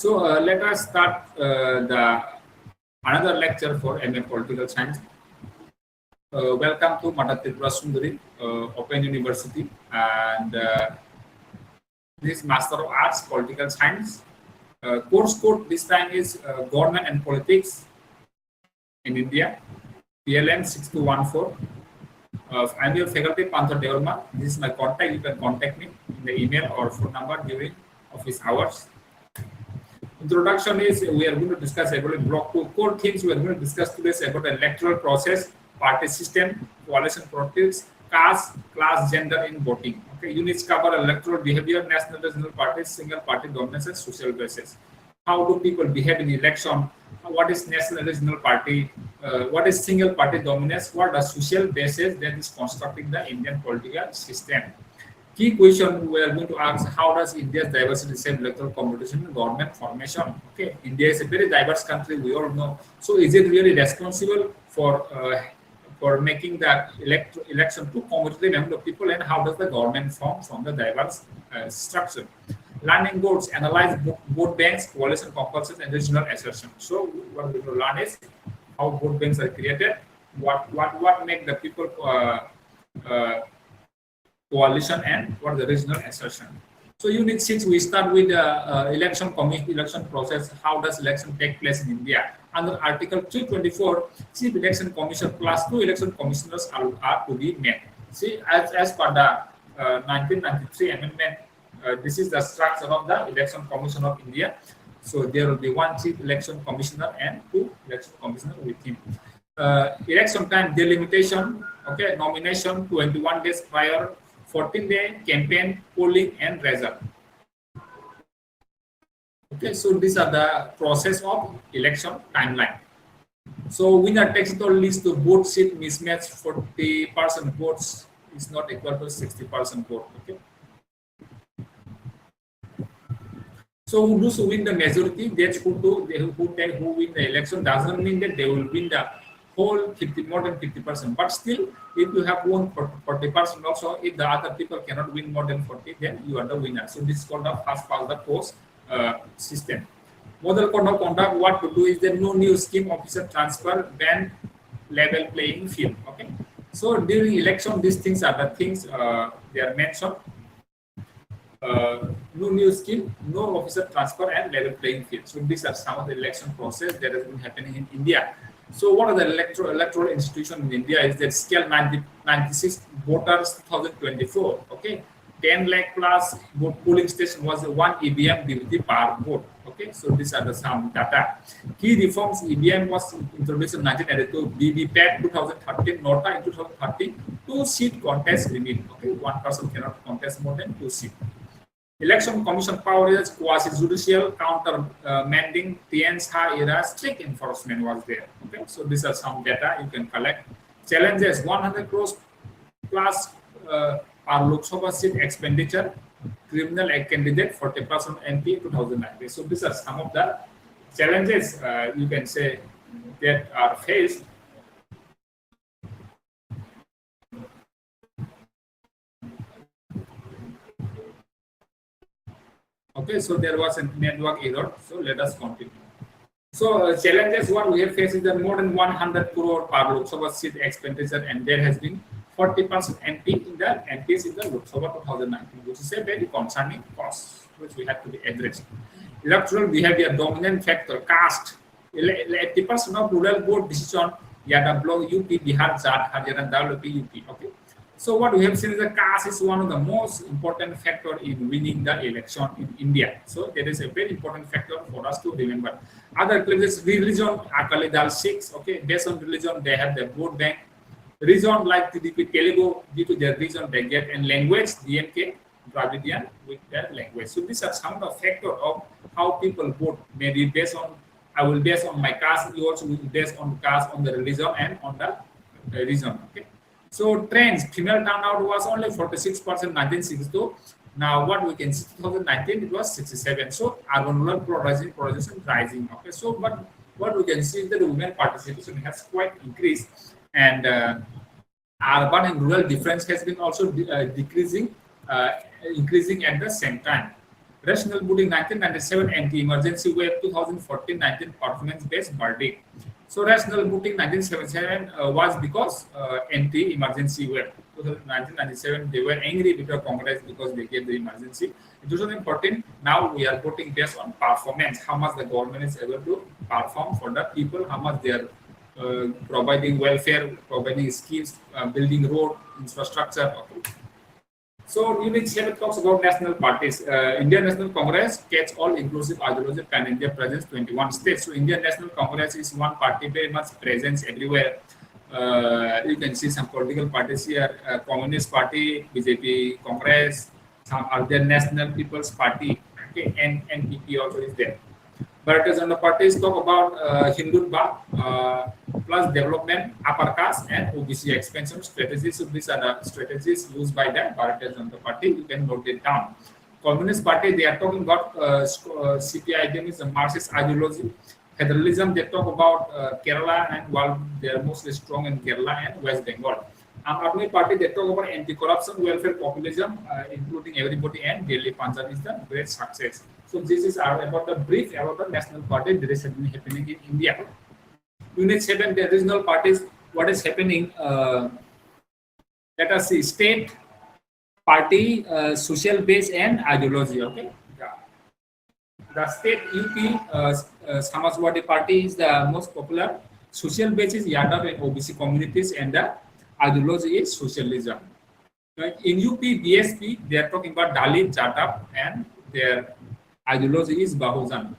Let us start the another lecture for MA Political Science. Welcome to Mata Tripura Sundari Open University, and this is Master of Arts Political Science. Course code this time is Government and Politics in India, PLM 6214. I'm your faculty, Panther Devarma. This is my contact. You can contact me in the email or phone number during office hours. Introduction is we are going to discuss about block 2 core themes. We are going to discuss today about the electoral process, party system, coalition politics, caste, class, gender in voting. Okay, units cover electoral behavior, national regional parties, single party dominance, and social basis. How do people behave in election? What is national regional party? What is single party dominance? What are social basis that is constructing the Indian political system? Key question we are going to ask: how does India's diversity shape electoral competition and government formation? Okay, India is a very diverse country, we all know. So, is it really responsible for making the election too competitive among the people, and how does the government form from the diverse structure? Learning goals: analyze vote banks, coalition compulsions, and regional assertion. So, what we will learn is how vote banks are created, what make the people coalition, and what the regional assertion. So Unit 6, we start with the election process. How does election take place in India? Under Article 324, Chief Election Commissioner plus 2 election commissioners are to be met. See, as per the 1993 amendment, this is the structure of the Election Commission of India. So there will be one Chief Election Commissioner and 2 election commissioners with him. Election time delimitation, okay, nomination 21 days prior, 14-day campaign, polling, and result. Okay, so these are the process of election timeline. So winner takes it all leads to vote seat mismatch. 40% votes is not equal to 60% vote. Okay. So who does win the majority? That's who win the election. Doesn't mean that they will win the whole more than 50%. But still, if you have won 40% also, if the other people cannot win more than 40, then you are the winner. So this is called the first past the post system. Model code of conduct, what to do is there no new scheme officer transfer, ban, level playing field. Okay. So during election, these things are the things they are mentioned. No new scheme, no officer transfer, and level playing field. So these are some of the election process that has been happening in India. So what are the electoral institution in India is that scale 96 voters 2024. Okay, 10 lakh plus vote polling station was 1 EVM DVT per vote. Okay, so these are the some data. Key reforms: EVM was introduced in 1982, B.Tech 2013, NOTA in 2013, 2-seat contest limit. Okay, one person cannot contest more than 2 seats. Election Commission power is quasi-judicial, countermanding, Tian's-Ha era, strict enforcement was there. Okay, so these are some data you can collect. Challenges: 100 crores plus per Lok Sabha seat expenditure, criminal candidate 40% MP 2019. So these are some of the challenges you can say that are faced. Okay, so there was a network error. So let us continue. So challenges what we have faced is that more than 100 crore per Lok Sabha seat expenditure, and there has been 40% MPs in the Lok Sabha 2019, which is a very concerning cost, which we have to be addressed. Electoral behavior dominant factor: caste. 80% of rural vote decision Yadav block UP, Bihar, Jharkhand, Haryana, WP, UP. Okay. So what we have seen is that caste is one of the most important factor in winning the election in India. So that is a very important factor for us to remember. Other places, religion, Akali Dal Sikhs, okay, based on religion, they have the vote bank. Region like TDP Telugu, due to their region, they get, and language, DMK, Dravidian with their language. So these are some of the factors of how people vote. Maybe based on, I will base on my caste, you also will base on caste, on the religion, and on the region. Okay. So trends: female turnout was only 46% 1962. Now what we can see 2019 it was 67. So urban-rural polarization rising. Okay. So but what we can see is that the women participation has quite increased, and urban and rural difference has been also decreasing, increasing at the same time. Rational Booting 1997 Anti-Emergency Wave 2014-19 Performance-Based Verdict. So Rational Booting 1977 was because anti-emergency wave. 1997 they were angry with the Congress because they gave the emergency. In 2014 now we are voting based on performance, how much the government is able to perform for the people, how much they are providing welfare, providing schemes, building road infrastructure. Okay. So Unit-7 talks about national parties. Indian National Congress gets all-inclusive ideology pan-India presence 21 states. So Indian National Congress is one party very much presence everywhere. You can see some political parties here: Communist Party, BJP, Congress, some other National People's Party, okay, and NPP also is there. Bharatiya Janata parties talk about Hindutva plus development, upper caste, and OBC expansion strategies. So these are the strategies used by the Bharatiya Janata Party. You can note it down. Communist Party, they are talking about CPIM is a Marxist ideology. Federalism, they talk about Kerala and while they are mostly strong in Kerala and West Bengal. Aam Aadmi Party, they talk about anti-corruption, welfare, populism, including everybody, and Delhi Punjab is the great success. So this is about the brief about the national party that is happening in India. Unit-7, the regional parties, what is happening? Let us see, state, party, social base, and ideology. Okay. Yeah. The state UP Samajwadi Party is the most popular. Social base is Yadav and OBC communities, and the ideology is socialism. In UP BSP, they are talking about Dalit, Jatav, and their ideology is Bahujan.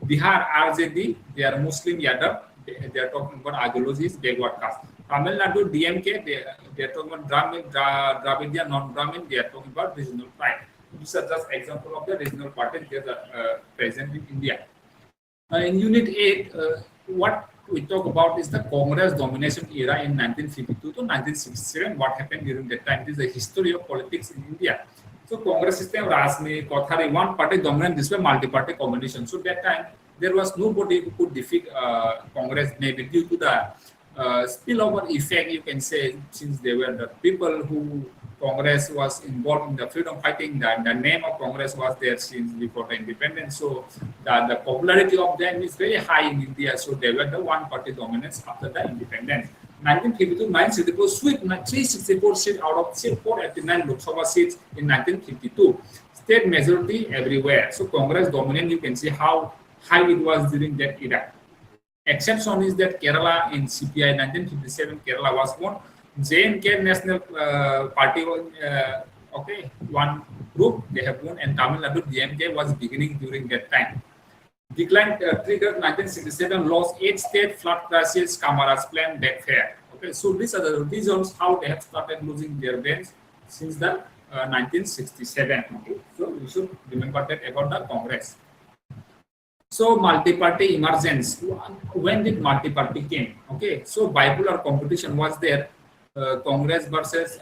Bihar RJD, they are Muslim Yadav, they are talking about ideology is backward caste. Tamil Nadu DMK, they are talking about Dravidian, non-Brahmin, they are talking about regional pride. These are just example of the regional parties that are present in India. In Unit 8, what we talk about is the Congress domination era in 1952 to 1967. What happened during that time? This is the history of politics in India. So Congress system, Rasmi, Kothari, one party dominant, this way multi-party combination. So that time there was nobody who could defeat Congress, maybe due to the spillover effect, you can say, since they were the people who Congress was involved in the freedom fighting, the name of Congress was there since before the independence. So the popularity of them is very high in India. So they were the one party dominance after the independence. 1952, 964 sweep 364 seats out of 489 Lok Sabha seats in 1952. State majority everywhere. So Congress dominant, you can see how high it was during that era. Exception is that Kerala in CPI 1957, Kerala was won. JNK National Party, okay, one group they have won, and Tamil Nadu DMK was beginning during that time. Decline triggered 1967, lost 8 state flood crisis, Kamara's plan backfire. Okay, so these are the reasons how they have started losing their brains since the 1967. Okay, so we should remember that about the Congress. So multi-party emergence. When did multi-party came? Okay, so bipolar competition was there. Congress versus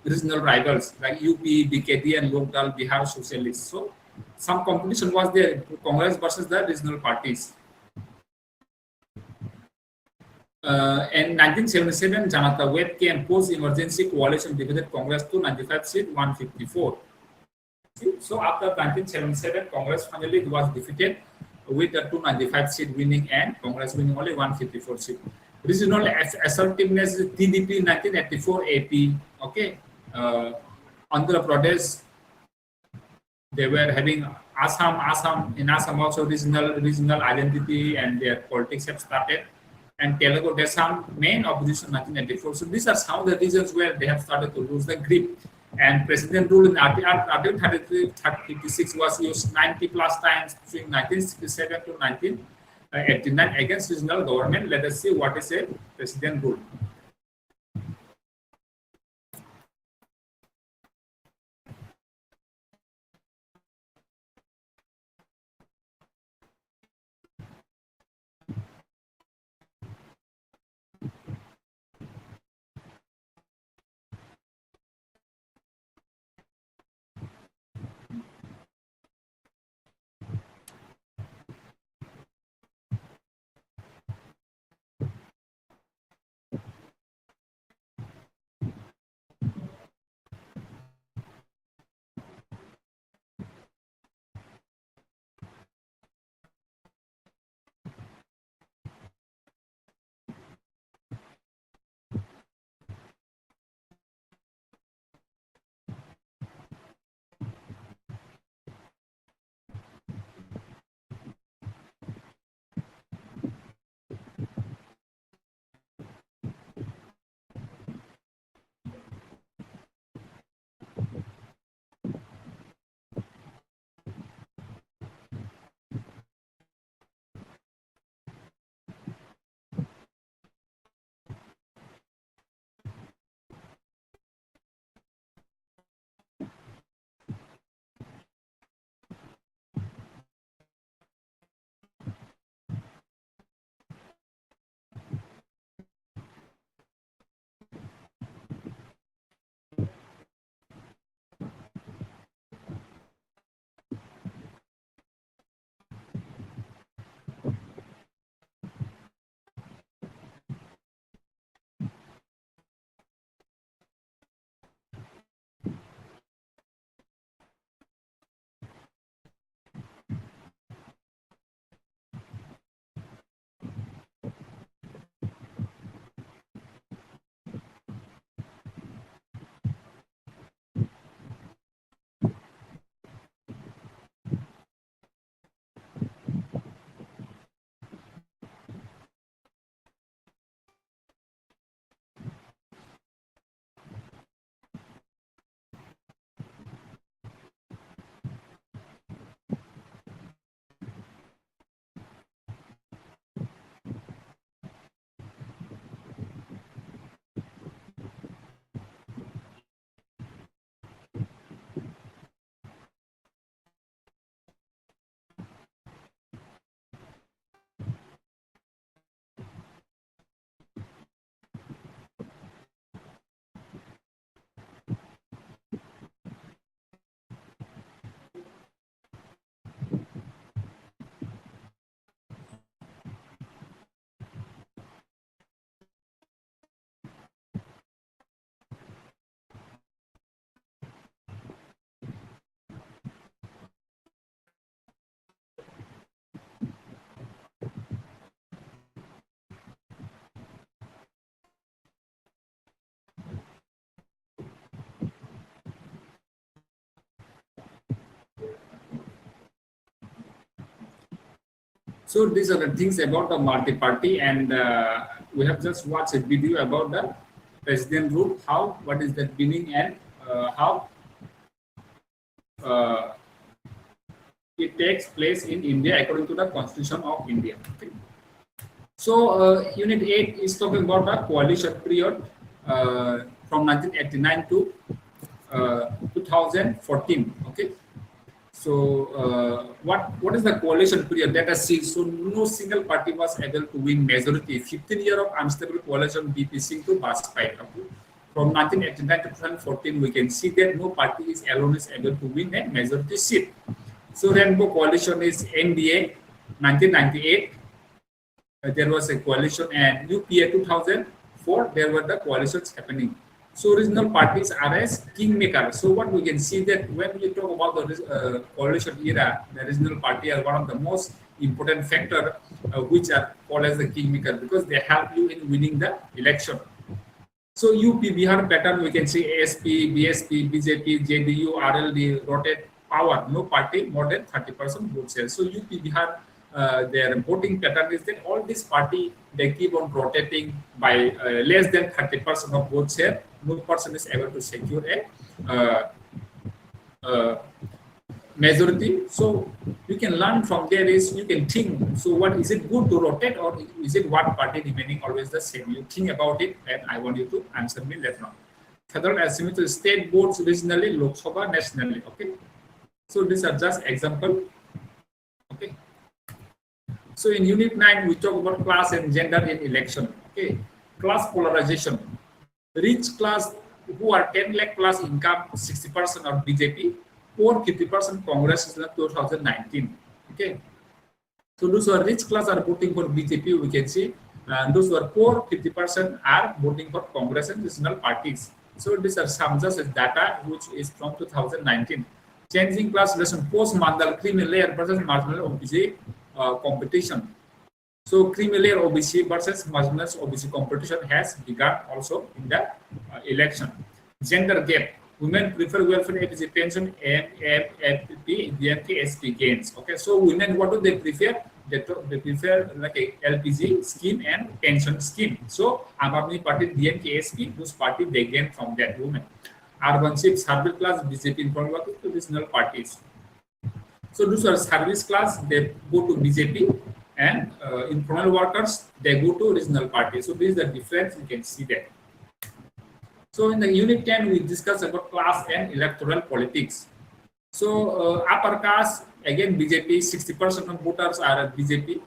regional rivals like UP, BKD, and Lokdal, Bihar Socialists. So some competition was there. Congress versus the regional parties. In 1977, Janata Web came post-emergency coalition divided Congress to 95 seats, 154. So after 1977, Congress finally was defeated with the 295 seat winning and Congress winning only 154 seat. Regional assertiveness TDP 1984 AP. Okay, Andhra Pradesh, they were having Assam in Assam also regional identity and their politics have started. And Telugu Desam main opposition 1984. So these are some of the regions where they have started to lose the grip. And president rule in Article 36 was used 90 plus times between 1967 to 1989 against regional government. Let us see what is a president rule. So these are the things about the multi-party, and we have just watched a video about the president rule, how, what is that meaning, and how uh, it takes place in India according to the Constitution of India. Okay. So Unit 8 is talking about the coalition period from 1989 to 2014. Okay. So what is the coalition period? Let us see. So no single party was able to win majority. 15 years of unstable coalition BPC to Bajpayee. Okay. From 1989 to 2014, we can see that no party is alone is able to win a majority seat. So Rainbow Coalition is NDA 1998. There was a coalition, and UPA 2004. There were the coalitions happening. So regional parties are as kingmaker. So what we can see that when we talk about the coalition era, the regional party are one of the most important factor which are called as the kingmaker because they help you in winning the election. So UP Bihar pattern, we can see ASP, BSP, BJP, JDU, RLD, rotate power. No party more than 30% vote share. So UP Bihar, their voting pattern is that all this party they keep on rotating by less than 30% of vote share. No person is able to secure a majority. So you can learn from there is you can think. So what is it good to rotate or is it one party remaining always the same? You think about it, and I want you to answer me later on. Federal asymmetry, state boards regionally, Lok Sabha nationally. Okay. So these are just example. Okay. So in Unit 9, we talk about class and gender in election. Okay. Class polarization. Rich class who are 10 lakh plus income, 60% of BJP, poor 50% Congress in 2019. Okay. So those who are rich class are voting for BJP, we can see. And those who are poor, 50% are voting for Congress and regional parties. So these are some just data which is from 2019. Changing class relation, post-Mandal, creamy layer versus marginal OBC competition. So creamy layer OBC versus marginal OBC competition has begun also in the election. Gender gap. Women prefer welfare APC pension and FP, DMK, SP gains. Okay, so women, what do they prefer? They prefer like a LPG scheme and pension scheme. So Aam Aadmi Party, DMK, SP, those party they gain from that women. Urban shift, service class, BJP informal workers to regional parties. So those are service class, they go to BJP, and informal workers, they go to regional parties. So this is the difference, you can see that. So in the Unit 10, we discuss about class and electoral politics. So upper caste, again BJP, 60% of voters are BJP,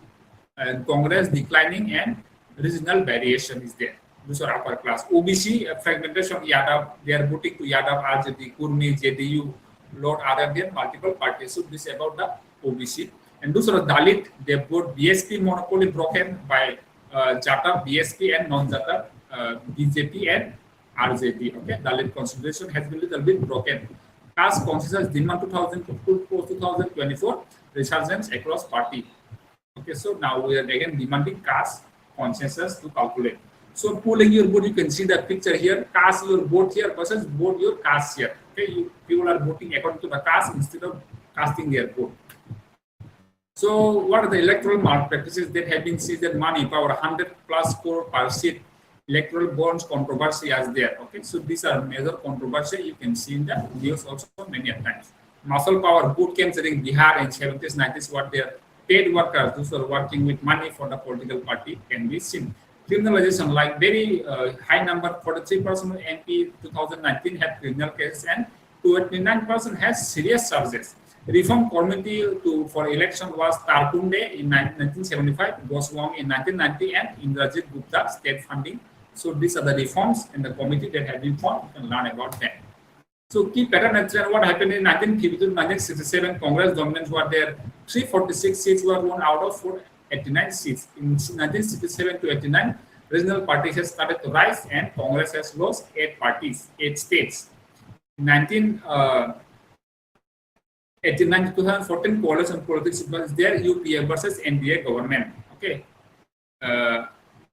and Congress declining, and regional variation is there. Those are upper class. OBC, fragmentation, Yadav, they are voting to Yadav, RJD, Kurmi, JDU, Lord Arabian, multiple parties. So this is about the OBC. And those are Dalit, they vote BSP monopoly broken by Jata, BSP, and non-Jata, BJP and RJD. Okay, Dalit consideration has been a little bit broken. Caste consensus demand 2024 resurgence across party. Okay, so now we are again demanding caste consensus to calculate. So pulling your vote, you can see the picture here. Cast your vote here versus vote your caste here. Okay, people are voting according to the caste instead of casting their vote. So what are the electoral malpractices that have been seized money, power 100 plus crore per seat, electoral bonds controversy as there. Okay, so these are major controversy you can see in the news also many times. Muscle power boot camps in Bihar in 70s, 90s, what their paid workers, those who are working with money for the political party can be seen. Criminalization, like very high number, 43% of MP 2019 had criminal cases and 29% has serious charges. Reform committee for election was Tarkunde in 1975, Goswami in 1990, and Indrajit Gupta state funding. So these are the reforms in the committee that have been formed. You can learn about them. So key pattern and what happened in 1952 to 1967, Congress dominance were there. 346 seats were won out of 489 seats. In 1967 to 89, regional parties has started to rise and Congress has lost 8 states. In 1989 to 2014, coalition politics was there, UPA versus NDA government. Okay.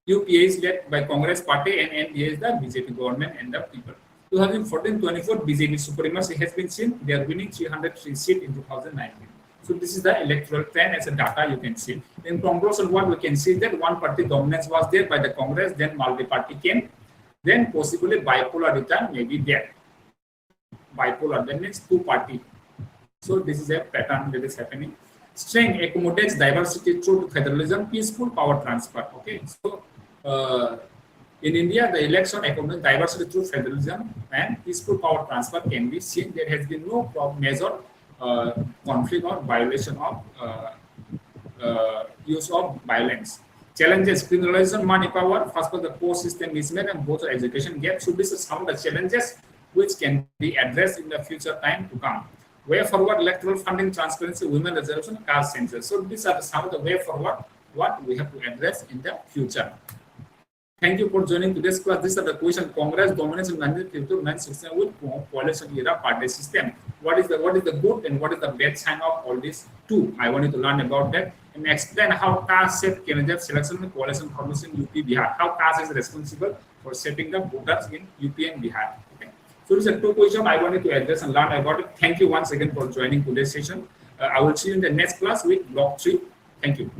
UPA is led by Congress party and NDA is the BJP government and the people. 2014-24 BJP supremacy has been seen. They are winning 303 seats in 2019. So this is the electoral trend as a data you can see. In conclusion, what we can see that one party dominance was there by the Congress, then multi-party came, then possibly bipolar return may be there. Bipolar, that means two party. So this is a pattern that is happening. Strength accommodates diversity through federalism, peaceful power transfer. Okay, so in India, the election accommodates diversity through federalism and peaceful power transfer can be seen. There has been no major conflict or violation of use of violence. Challenges: criminalization, money power, first of the post system mismatch, and both education gap. So this is some of the challenges which can be addressed in the future time to come. Way forward: electoral funding, transparency, women reservation, caste census. So these are some of the way forward what we have to address in the future. Thank you for joining today's class. These are the question: Congress dominance in 1952-1969 with coalition era party system. What is the good and what is the bad sign of all these two? I want you to learn about that and explain how caste shaped candidate selection and coalition formation in UP Bihar. How caste is responsible for shaping the voters in UP and Bihar. Okay. So these are two questions I wanted to address and learn about it. Thank you once again for joining today's session. I will see you in the next class with block 3. Thank you.